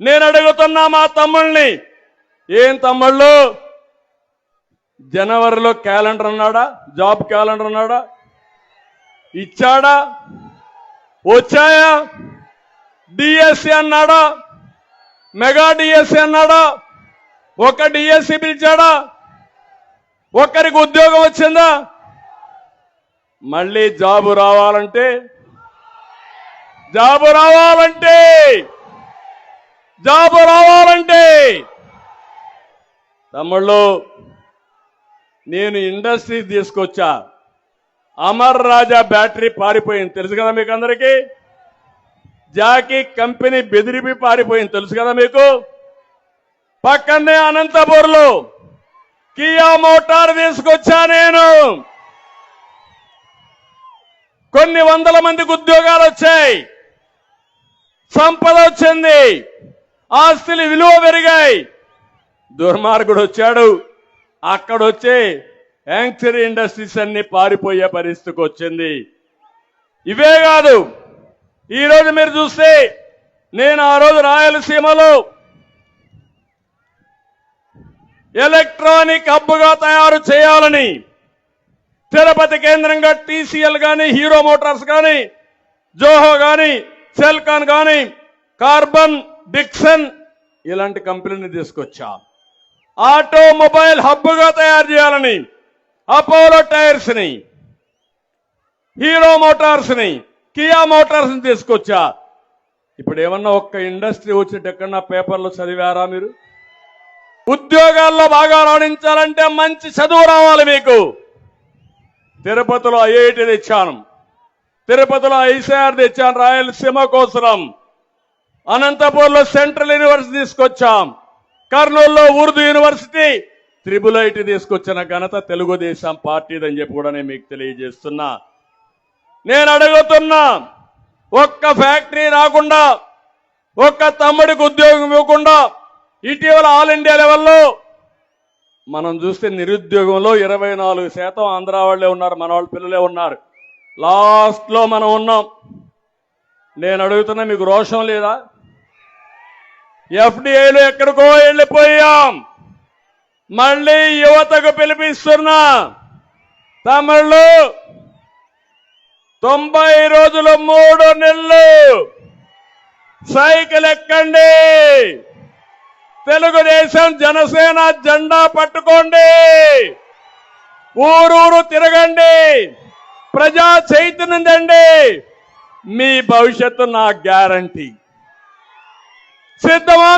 నేను అడుగుతున్నా మా తమ్ముళ్ళని, ఏం తమ్ముళ్ళు జనవరిలో క్యాలెండర్ అన్నాడా? జాబ్ క్యాలెండర్ అన్నాడా? ఇచ్చాడా? వచ్చాయా? డిఎస్సి అన్నాడా? మెగా డిఎస్సి అన్నాడా? ఒక డిఎస్సి పిలిచాడా? ఒక్కరికి ఉద్యోగం వచ్చిందా? మళ్ళీ జాబు రావాలంటే తమ్ముళ్ళు నేను ఇండస్ట్రీ తీసుకొచ్చా. అమర్ రాజా బ్యాటరీ పారిపోయింది తెలుసు కదా మీకు అందరికీ. జాకీ కంపెనీ బెదిరిపి పారిపోయింది తెలుసు కదా మీకు. పక్కనే అనంతపూర్లో కియా మోటార్ తీసుకొచ్చా నేను. కొన్ని వందల మందికి ఉద్యోగాలు వచ్చాయి, సంపద వచ్చింది, ఆస్తులు విలువ పెరిగాయి. దుర్మార్గుడు వచ్చాడు, అక్కడొచ్చే యాంక్చరీ ఇండస్ట్రీస్ అన్ని పారిపోయే పరిస్థితికి వచ్చింది. ఇవే కాదు, ఈరోజు మీరు చూస్తే నేను ఆ రోజు రాయలసీమలో ఎలక్ట్రానిక్ హబ్గా తయారు చేయాలని తిరుపతి కేంద్రంగా టీసీఎల్ కానీ, హీరో మోటార్స్ కానీ, జోహో కానీ, సెల్కాన్ కానీ, కార్బన్, డిక్సన్ ఇలాంటి కంపెనీని తీసుకొచ్చా. ఆటోమొబైల్ హబ్గా తయారు చేయాలని అపోలో టైర్స్ ని, హీరో మోటార్స్ ని, కియా మోటార్స్ ని తీసుకొచ్చా. ఇప్పుడు ఏమన్నా ఒక్క ఇండస్ట్రీ వచ్చినట్టు ఎక్కడన్నా పేపర్లో చదివారా మీరు? ఉద్యోగాల్లో బాగా రాణించాలంటే మంచి చదువు రావాలి మీకు. తిరుపతిలో ఐఐటి తెచ్చాను, తిరుపతిలో ఐసీఆర్ తెచ్చాను రాయలసీమ కోసం. అనంతపూర్లో సెంట్రల్ యూనివర్సిటీ తీసుకొచ్చాం, కర్నూలులో ఉర్దూ యూనివర్సిటీ, త్రిబుల్ ఐటీ తీసుకొచ్చిన ఘనత తెలుగుదేశం పార్టీదని చెప్పి కూడా నేను మీకు తెలియజేస్తున్నా. నేను అడుగుతున్నా, ఒక్క ఫ్యాక్టరీ రాకుండా, ఒక్క తమ్ముడికి ఉద్యోగం ఇవ్వకుండా, ఇటీవల ఆల్ ఇండియా లెవెల్లో మనం చూస్తే నిరుద్యోగంలో 24% ఆంధ్ర వాళ్ళే ఉన్నారు, మన వాళ్ళ పిల్లలే ఉన్నారు. లాస్ట్ లో మనం ఉన్నాం. నేను అడుగుతున్నా, మీకు రోషం లేదా? ఎఫ్డిఐలో ఎక్కడికో వెళ్ళిపోయాం. మళ్ళీ యువతకు పిలిపిస్తున్నా, తమిళ్ళు 90 రోజులు 3 నెలలు సైకిల్ ఎక్కండి, తెలుగుదేశం జనసేన జెండా పట్టుకోండి, ఊరూరు తిరగండి, ప్రజా చైతన్యం తండి, మీ భవిష్యత్తు నా గ్యారంటీ. సిద్ధమా?